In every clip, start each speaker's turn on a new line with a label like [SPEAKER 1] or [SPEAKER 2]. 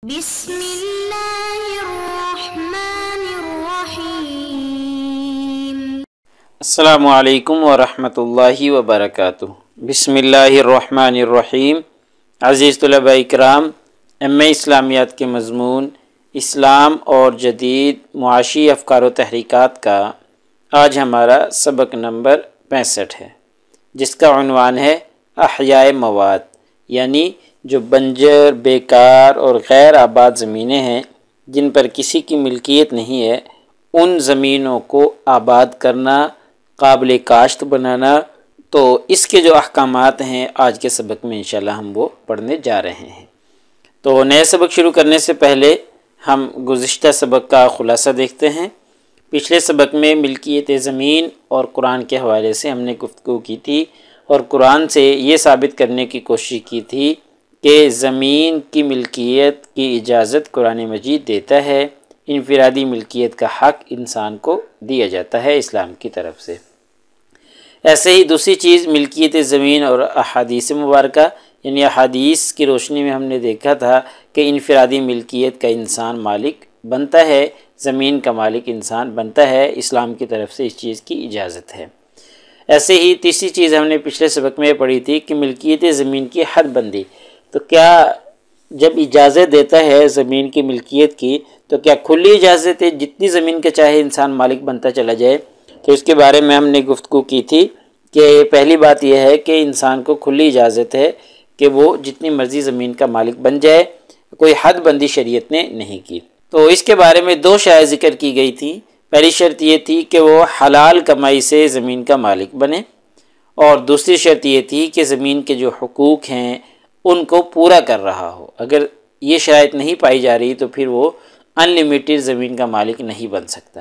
[SPEAKER 1] بسم اللہ الرحمن الرحیم۔
[SPEAKER 2] السلام علیکم ورحمۃ اللہ وبرکاتہ۔ بسم اللہ الرحمن الرحیم۔ عزیز طلباء اکرام، اسلامیات کے مضمون اسلام اور جدید معاشی افکار و تحریکات کا آج ہمارا سبق نمبر 65 ہے، جس کا عنوان ہے احیاء مواد، یعنی جو بنجر، بیکار اور غیر آباد زمینیں ہیں جن پر کسی کی ملکیت نہیں ہے، ان زمینوں کو آباد کرنا، قابل کاشت بنانا۔ تو اس کے جو احکامات ہیں آج کے سبق میں انشاءاللہ ہم وہ پڑھنے جا رہے ہیں۔ تو نئے سبق شروع کرنے سے پہلے ہم گزشتہ سبق کا خلاصہ دیکھتے ہیں۔ پچھلے سبق میں ملکیت زمین اور قرآن کے حوالے سے ہم نے گفتگو کی تھی اور قرآن سے یہ ثابت کرنے کی کوشش کی تھی کہ زمین کی ملکیت کی اجازت قرآن مجید دیتا ہے، انفرادی ملکیت کا حق انسان کو دیا جاتا ہے اسلام کی طرف سے۔ ایسے ہی دوسری چیز ملکیت زمین اور احادیث مبارکہ، یعنی احادیث کی روشنی میں ہم نے دیکھا تھا کہ انفرادی ملکیت کا انسان مالک بنتا ہے، زمین کا مالک انسان بنتا ہے، اسلام کی طرف سے اس چیز کی اجازت ہے۔ ایسے ہی تیسری چیز ہم نے پچھلے سبق میں پڑھی تھی کہ ملکیت زمین کی حد بندی، تو کیا جب اجازت دیتا ہے زمین کی ملکیت کی تو کیا کھلی اجازت ہے جتنی زمین کا چاہے انسان مالک بنتا چلا جائے؟ تو اس کے بارے میں ہم نے گفتگو کی تھی کہ پہلی بات یہ ہے کہ انسان کو کھلی اجازت ہے کہ وہ جتنی مرضی زمین کا مالک بن جائے، کوئی حد بندی شریعت نے نہیں کی۔ تو اس کے بارے میں دو شرائط ذکر کی گئی تھی۔ پہلی شرط یہ تھی کہ وہ حلال کمائی سے زمین کا مالک بنے، اور دوسری شرط یہ تھی کہ زمین کے جو حقوق ہیں ان کو پورا کر رہا ہو۔ اگر یہ شرائط نہیں پائی جا رہی تو پھر وہ انلیمیٹڈ زمین کا مالک نہیں بن سکتا۔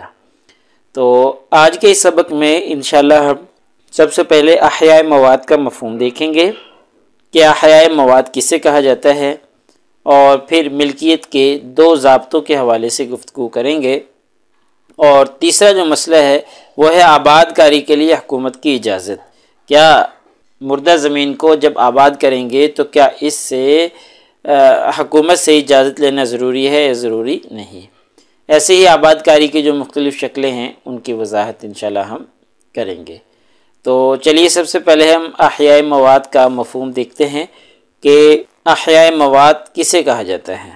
[SPEAKER 2] تو آج کے اس سبق میں انشاءاللہ ہم سب سے پہلے احیاء مواد کا مفہوم دیکھیں گے کہ احیاء مواد کسے کہا جاتا ہے، اور پھر ملکیت کے دو ضابطوں کے حوالے سے گفتگو کریں گے، اور تیسرا جو مسئلہ ہے وہ ہے آباد کاری کے لیے حکومت کی اجازت۔ کیا مردہ زمین کو جب آباد کریں گے تو کیا اس سے حکومت سے اجازت لینا ضروری ہے یا ضروری نہیں؟ ایسے ہی آباد کاری کی جو مختلف شکلیں ہیں ان کی وضاحت انشاءاللہ ہم کریں گے۔ تو چلیے سب سے پہلے ہم احیاء مواد کا مفہوم دیکھتے ہیں کہ احیاء مواد کسے کہا جاتا ہے۔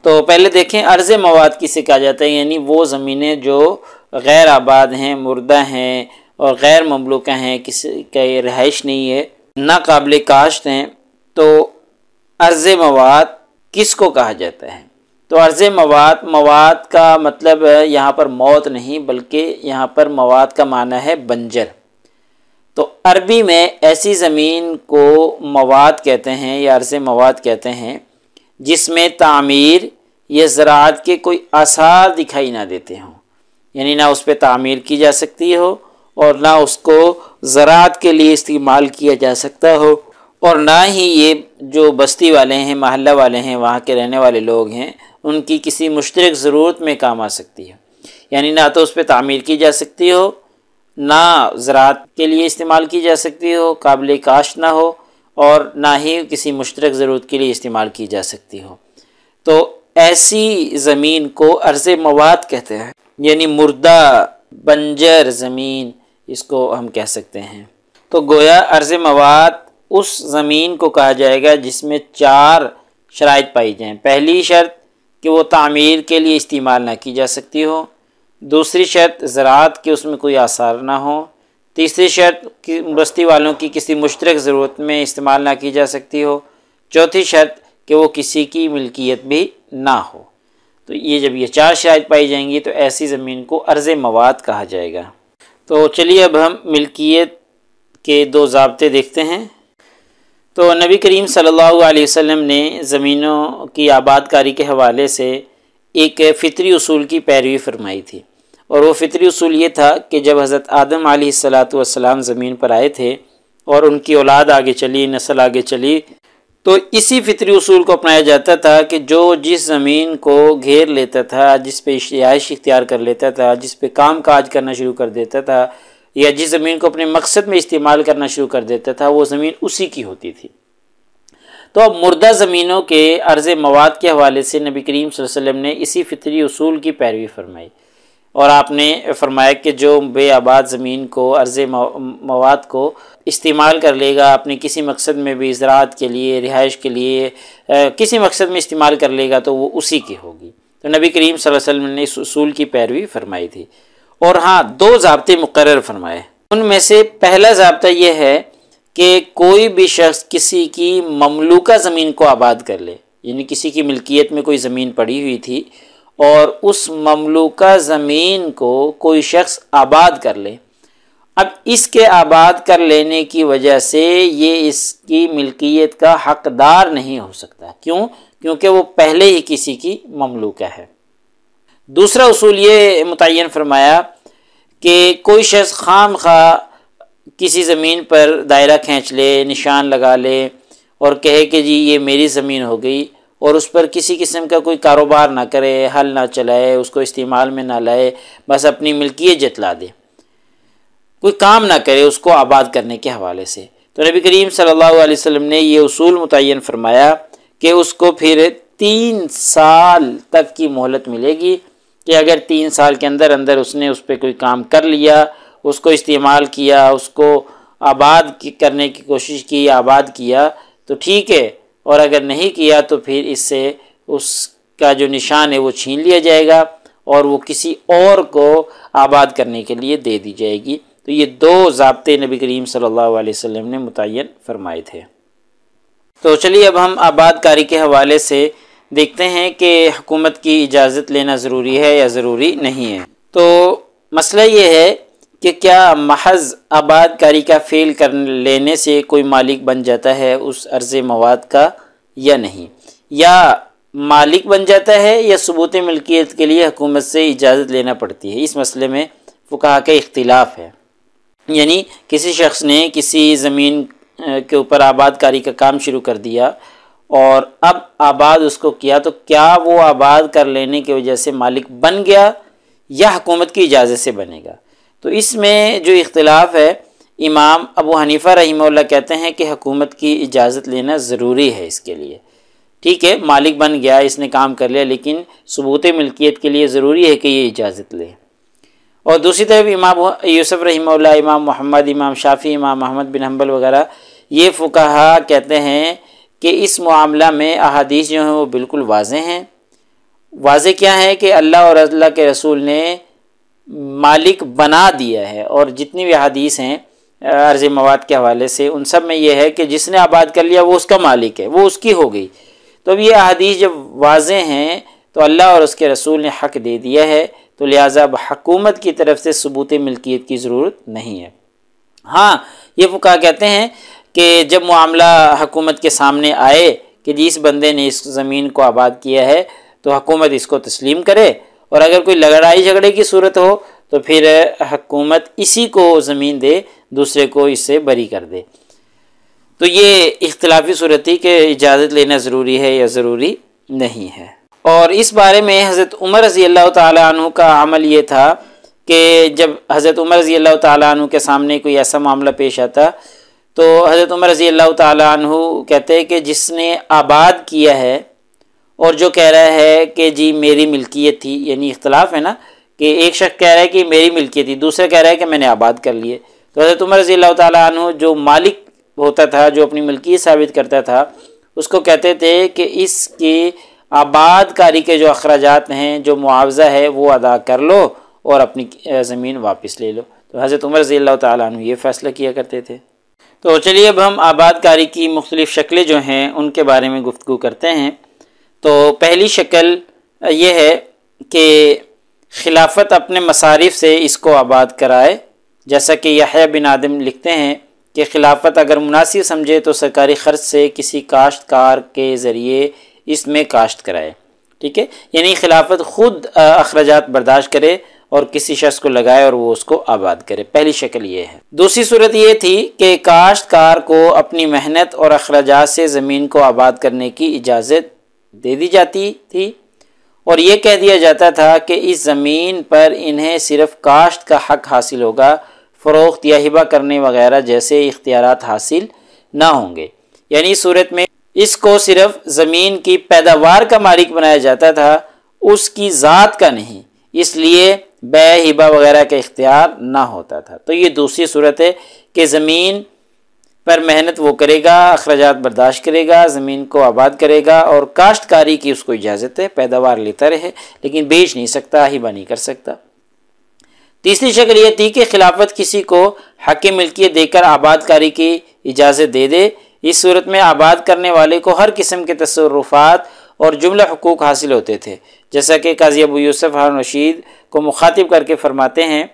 [SPEAKER 2] تو پہلے دیکھیں ارض مواد کسے کہا جاتا ہے، یعنی وہ زمینیں جو غیر آباد ہیں، مردہ ہیں اور غیر مملوکہ ہیں، کسی کا رہائش نہیں ہے، ناقابل کاشت ہیں۔ تو ارض مواد کس کو کہا جاتا ہے؟ تو ارض مواد کا مطلب یہاں پر موت نہیں، بلکہ یہاں پر مواد کا معنی ہے بنجر۔ تو عربی میں ایسی زمین کو مواد کہتے ہیں یا ارض مواد کہتے ہیں جس میں تعمیر یا زراعت کے کوئی آثار دکھائی نہ دیتے ہوں، یعنی نہ اس پہ تعمیر کی جا سکتی ہو اور نہ اس کو زراعت کے لیے استعمال کیا جا سکتا ہو، اور نہ ہی یہ جو بستی والے ہیں، محلہ والے ہیں، وہاں کے رہنے والے لوگ ہیں، ان کی کسی مشترک ضرورت میں کام آ سکتی ہے، یعنی نہ تو اس پہ تعمیر کی جا سکتی ہو، نہ زراعت کے لیے استعمال کی جا سکتی ہو، قابل کاشت نہ ہو، اور نہ ہی کسی مشترک ضرورت کے لیے استعمال کی جا سکتی ہو۔ تو ایسی زمین کو ارض مواد کہتے ہیں، یعنی مردہ بنجر زمین اس کو ہم کہہ سکتے ہیں۔ تو گویا ارض مواد اس زمین کو کہا جائے گا جس میں 4 شرائط پائی جائیں۔ پہلی شرط کہ وہ تعمیر کے لیے استعمال نہ کی جا سکتی ہو، دوسری شرط زراعت کے اس میں کوئی آثار نہ ہو، تیسری شرط کہ بستی والوں کی کسی مشترک ضرورت میں استعمال نہ کی جا سکتی ہو، چوتھی شرط کہ وہ کسی کی ملکیت بھی نہ ہو۔ تو جب یہ 4 شرائط پائی جائیں گی تو ایسی زمین کو ارض مواد کہا جائے گا۔ تو چلیے اب ہم ملکیت کے 2 ضابطے دیکھتے ہیں۔ تو نبی کریم صلی اللہ علیہ وسلم نے زمینوں کی آباد کاری کے حوالے سے ایک فطری اصول کی پیروی فرمائی تھی، اور وہ فطری اصول یہ تھا کہ جب حضرت آدم علیہ السلام زمین پر آئے تھے اور ان کی اولاد آگے چلی، نسل آگے چلی، تو اسی فطری اصول کو اپنایا جاتا تھا کہ جو جس زمین کو گھیر لیتا تھا، جس پہ رہائش اختیار کر لیتا تھا، جس پہ کام کاج کرنا شروع کر دیتا تھا، یا جس زمین کو اپنے مقصد میں استعمال کرنا شروع کر دیتا تھا، وہ زمین اسی کی ہوتی تھی۔ تو اب مردہ زمینوں کے عرض مواد کے حوالے سے نبی کریم صلی اللہ علیہ وسلم نے اسی فطری اصول کی پیروی فرمائی، اور آپ نے فرمایا کہ جو بے آباد زمین کو، عرض مواد کو استعمال کر لے گا اپنے کسی مقصد میں بھی، زراعت کے لیے، رہائش کے لیے، کسی مقصد میں استعمال کر لے گا تو وہ اسی کی ہوگی۔ تو نبی کریم صلی اللہ علیہ وسلم نے اس اصول کی پیروی فرمائی تھی، اور ہاں 2 ضابطے مقرر فرمائے۔ ان میں سے پہلا ضابطہ یہ ہے کہ کوئی بھی شخص کسی کی مملوکہ زمین کو آباد کر لے، یعنی کسی کی ملکیت میں کوئی زمین پڑی ہوئی تھی اور اس مملوکہ زمین کو کوئی شخص آباد کر لے، اب اس کے آباد کر لینے کی وجہ سے یہ اس کی ملکیت کا حقدار نہیں ہو سکتا۔ کیوں؟ کیونکہ وہ پہلے ہی کسی کی مملوکہ ہے۔ دوسرا اصول یہ متعین فرمایا کہ کوئی شخص خام خواہ کسی زمین پر دائرہ کھینچ لے، نشان لگا لے اور کہے کہ جی یہ میری زمین ہو گئی، اور اس پر کسی قسم کا کوئی کاروبار نہ کرے، ہل نہ چلائے، اس کو استعمال میں نہ لائے، بس اپنی ملکیت جتلا دے، کوئی کام نہ کرے اس کو آباد کرنے کے حوالے سے، تو نبی کریم صلی اللہ علیہ وسلم نے یہ اصول متعین فرمایا کہ اس کو پھر 3 سال تک کی مہلت ملے گی، کہ اگر 3 سال کے اندر اندر اس نے اس پہ کوئی کام کر لیا، اس کو استعمال کیا، اس کو آباد کرنے کی کوشش کی، آباد کیا تو ٹھیک ہے، اور اگر نہیں کیا تو پھر اس سے اس کا جو نشان ہے وہ چھین لیا جائے گا اور وہ کسی اور کو آباد کرنے کے لیے دے دی جائے گی۔ تو یہ 2 ضابطے نبی کریم صلی اللہ علیہ وسلم نے متعین فرمائے تھے۔ تو چلیے اب ہم آباد کاری کے حوالے سے دیکھتے ہیں کہ حکومت کی اجازت لینا ضروری ہے یا ضروری نہیں ہے۔ تو مسئلہ یہ ہے کہ کیا محض آباد کاری کا فعل کر لینے سے کوئی مالک بن جاتا ہے اس عرض مواد کا یا نہیں، یا مالک بن جاتا ہے یا ثبوت ملکیت کے لیے حکومت سے اجازت لینا پڑتی ہے۔ اس مسئلے میں فقہا کا اختلاف ہے، یعنی کسی شخص نے کسی زمین کے اوپر آباد کاری کا کام شروع کر دیا اور اب آباد اس کو کیا، تو کیا وہ آباد کر لینے کی وجہ سے مالک بن گیا یا حکومت کی اجازت سے بنے گا؟ تو اس میں جو اختلاف ہے، امام ابو حنیفہ رحمہ اللہ کہتے ہیں کہ حکومت کی اجازت لینا ضروری ہے اس کے لیے۔ ٹھیک ہے، مالک بن گیا، اس نے کام کر لیا، لیکن ثبوت ملکیت کے لیے ضروری ہے کہ یہ اجازت لے۔ اور دوسری طرف امام یوسف رحمہ اللہ، امام محمد، امام شافعی، امام احمد بن حنبل وغیرہ یہ فقہا کہتے ہیں کہ اس معاملہ میں احادیث جو ہیں وہ بالکل واضح ہیں۔ واضح کیا ہے کہ اللہ اور اللہ کے رسول نے مالک بنا دیا ہے، اور جتنی بھی احادیث ہیں عرض مواد کے حوالے سے ان سب میں یہ ہے کہ جس نے آباد کر لیا وہ اس کا مالک ہے، وہ اس کی ہو گئی۔ تو اب یہ احادیث جب واضح ہیں تو اللہ اور اس کے رسول نے حق دے دیا ہے، تو لہٰذا اب حکومت کی طرف سے ثبوت ملکیت کی ضرورت نہیں ہے۔ ہاں یہ فقہا کہتے ہیں کہ جب معاملہ حکومت کے سامنے آئے کہ جس بندے نے اس زمین کو آباد کیا ہے تو حکومت اس کو تسلیم کرے، اور اگر کوئی لڑائی جھگڑے کی صورت ہو تو پھر حکومت اسی کو زمین دے، دوسرے کو اس سے بری کر دے۔ تو یہ اختلافی صورت تھی کہ اجازت لینا ضروری ہے یا ضروری نہیں ہے۔ اور اس بارے میں حضرت عمر رضی اللہ تعالیٰ عنہ کا عمل یہ تھا کہ جب حضرت عمر رضی اللہ تعالیٰ عنہ کے سامنے کوئی ایسا معاملہ پیش آتا تو حضرت عمر رضی اللہ تعالیٰ عنہ کہتے ہیں کہ جس نے آباد کیا ہے اور جو کہہ رہا ہے کہ جی میری ملکیت تھی، یعنی اختلاف ہے نا کہ ایک شخص کہہ رہا ہے کہ میری ملکیت تھی، دوسرا کہہ رہا ہے کہ میں نے آباد کر لیے، تو حضرت عمر رضی اللہ تعالیٰ عنہ جو مالک ہوتا تھا، جو اپنی ملکیت ثابت کرتا تھا، اس کو کہتے تھے کہ اس کی آباد کاری کے جو اخراجات ہیں، جو معاوضہ ہے وہ ادا کر لو اور اپنی زمین واپس لے لو۔ تو حضرت عمر رضی اللہ تعالیٰ عنہ یہ فیصلہ کیا کرتے تھے۔ تو چلیے اب ہم آباد کاری کی مختلف شکلیں جو ہیں ان کے بارے میں گفتگو کرتے ہیں۔ تو پہلی شکل یہ ہے کہ خلافت اپنے مصارف سے اس کو آباد کرائے، جیسا کہ یحییٰ بن آدم لکھتے ہیں کہ خلافت اگر مناسب سمجھے تو سرکاری خرچ سے کسی کاشتکار کے ذریعے اس میں کاشت کرائے۔ ٹھیک ہے، یعنی خلافت خود اخراجات برداشت کرے اور کسی شخص کو لگائے اور وہ اس کو آباد کرے۔ پہلی شکل یہ ہے۔ دوسری صورت یہ تھی کہ کاشتکار کو اپنی محنت اور اخراجات سے زمین کو آباد کرنے کی اجازت دے دی جاتی تھی، اور یہ کہہ دیا جاتا تھا کہ اس زمین پر انہیں صرف کاشت کا حق حاصل ہوگا، فروخت یا ہبہ کرنے وغیرہ جیسے اختیارات حاصل نہ ہوں گے۔ یعنی اس صورت میں اس کو صرف زمین کی پیداوار کا مالک بنایا جاتا تھا، اس کی ذات کا نہیں، اس لیے بیع ہبہ وغیرہ کا اختیار نہ ہوتا تھا۔ تو یہ دوسری صورت ہے کہ زمین پر محنت وہ کرے گا، اخراجات برداشت کرے گا، زمین کو آباد کرے گا، اور کاشتکاری کی اس کو اجازت ہے، پیداوار لیتا رہے لیکن بیچ نہیں سکتا، ہبہ نہیں کر سکتا۔ تیسری شکل یہ تھی کہ خلافت کسی کو حق ملکیت دے کر آباد کاری کی اجازت دے دے۔ اس صورت میں آباد کرنے والے کو ہر قسم کے تصرفات اور جملہ حقوق حاصل ہوتے تھے، جیسا کہ قاضی ابو یوسف ہارون رشید کو مخاطب کر کے فرماتے ہیں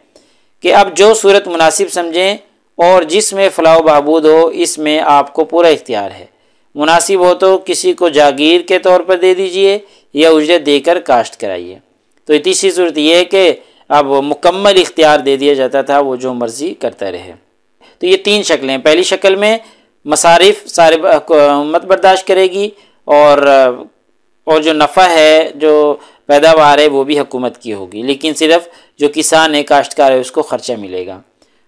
[SPEAKER 2] کہ اب جو صورت مناسب سمجھیں اور جس میں فلاح و بہبود ہو، اس میں آپ کو پورا اختیار ہے۔ مناسب ہو تو کسی کو جاگیر کے طور پر دے دیجئے یا اجرت دے کر کاشت کرائیے۔ تو یہ تیسری صورت یہ ہے کہ اب مکمل اختیار دے دیا جاتا تھا، وہ جو مرضی کرتا رہے۔ تو یہ تین شکلیں، پہلی شکل میں مصارف سارے حکومت برداشت کرے گی، اور جو نفع ہے، جو پیداوار ہے، وہ بھی حکومت کی ہوگی، لیکن صرف جو کسان ہے، کاشتکار ہے، اس کو خرچہ ملے گا۔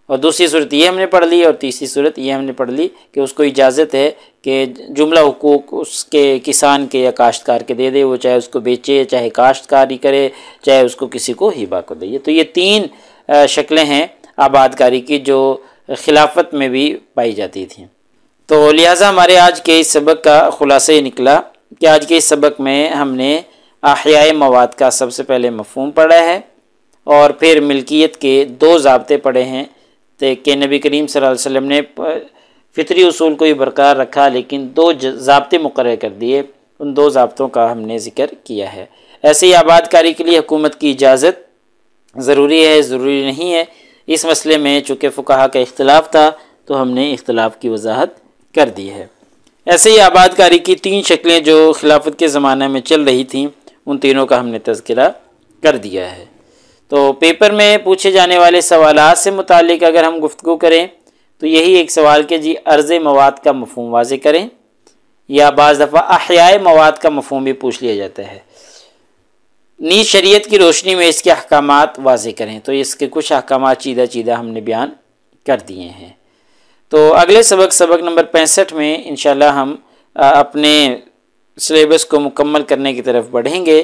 [SPEAKER 2] اور دوسری صورت یہ ہم نے پڑھ لی، اور تیسری صورت یہ ہم نے پڑھ لی کہ اس کو اجازت ہے کہ جملہ حقوق اس کے کسان کے یا کاشتکار کے دے دے، وہ چاہے اس کو بیچے، چاہے کاشتکاری کرے، چاہے اس کو کسی کو ہبہ کو دے۔ تو یہ تین شکلیں ہیں آباد کاری کی جو خلافت میں بھی پائی جاتی تھیں۔ تو لہٰذا ہمارے آج کے اس سبق کا خلاصہ یہ نکلا کہ آج کے اس سبق میں ہم نے احیاء مواد کا سب سے پہلے مفہوم پڑھا ہے، اور پھر ملکیت کے دو ضابطے پڑھے ہیں کہ نبی کریم صلی اللہ علیہ وسلم نے فطری اصول کو ہی برقرار رکھا، لیکن دو ضابطے مقرر کر دیے، ان دو ضابطوں کا ہم نے ذکر کیا ہے۔ ایسے ہی آباد کاری کے لیے حکومت کی اجازت ضروری ہے، ضروری نہیں ہے، اس مسئلے میں چونکہ فقہا کا اختلاف تھا تو ہم نے اختلاف کی وضاحت کر دی ہے۔ ایسے ہی آباد کاری کی تین شکلیں جو خلافت کے زمانہ میں چل رہی تھیں، ان تینوں کا ہم نے تذکرہ کر دیا ہے۔ تو پیپر میں پوچھے جانے والے سوالات سے متعلق اگر ہم گفتگو کریں تو یہی ایک سوال کہ جی عرض مواد کا مفہوم واضح کریں، یا بعض دفعہ احیاء مواد کا مفہوم بھی پوچھ لیا جاتا ہے، نیز شریعت کی روشنی میں اس کے احکامات واضح کریں۔ تو اس کے کچھ احکامات چیدہ ہم نے بیان کر دیے ہیں۔ تو اگلے سبق نمبر 65 میں انشاءاللہ ہم اپنے سلیبس کو مکمل کرنے کی طرف بڑھیں گے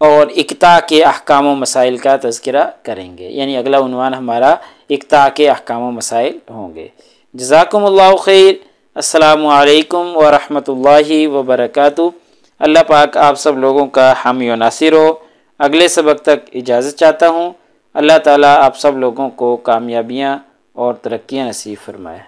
[SPEAKER 2] اور اقطاع کے احکام و مسائل کا تذکرہ کریں گے، یعنی اگلا عنوان ہمارا اقطاع کے احکام و مسائل ہوں گے۔ جزاکم اللہ خیر۔ السلام علیکم ورحمۃ اللہ وبرکاتہ۔ اللہ پاک آپ سب لوگوں کا حامی و ناصر ہو۔ اگلے سبق تک اجازت چاہتا ہوں۔ اللہ تعالیٰ آپ سب لوگوں کو کامیابیاں اور ترقیاں نصیب فرمائے۔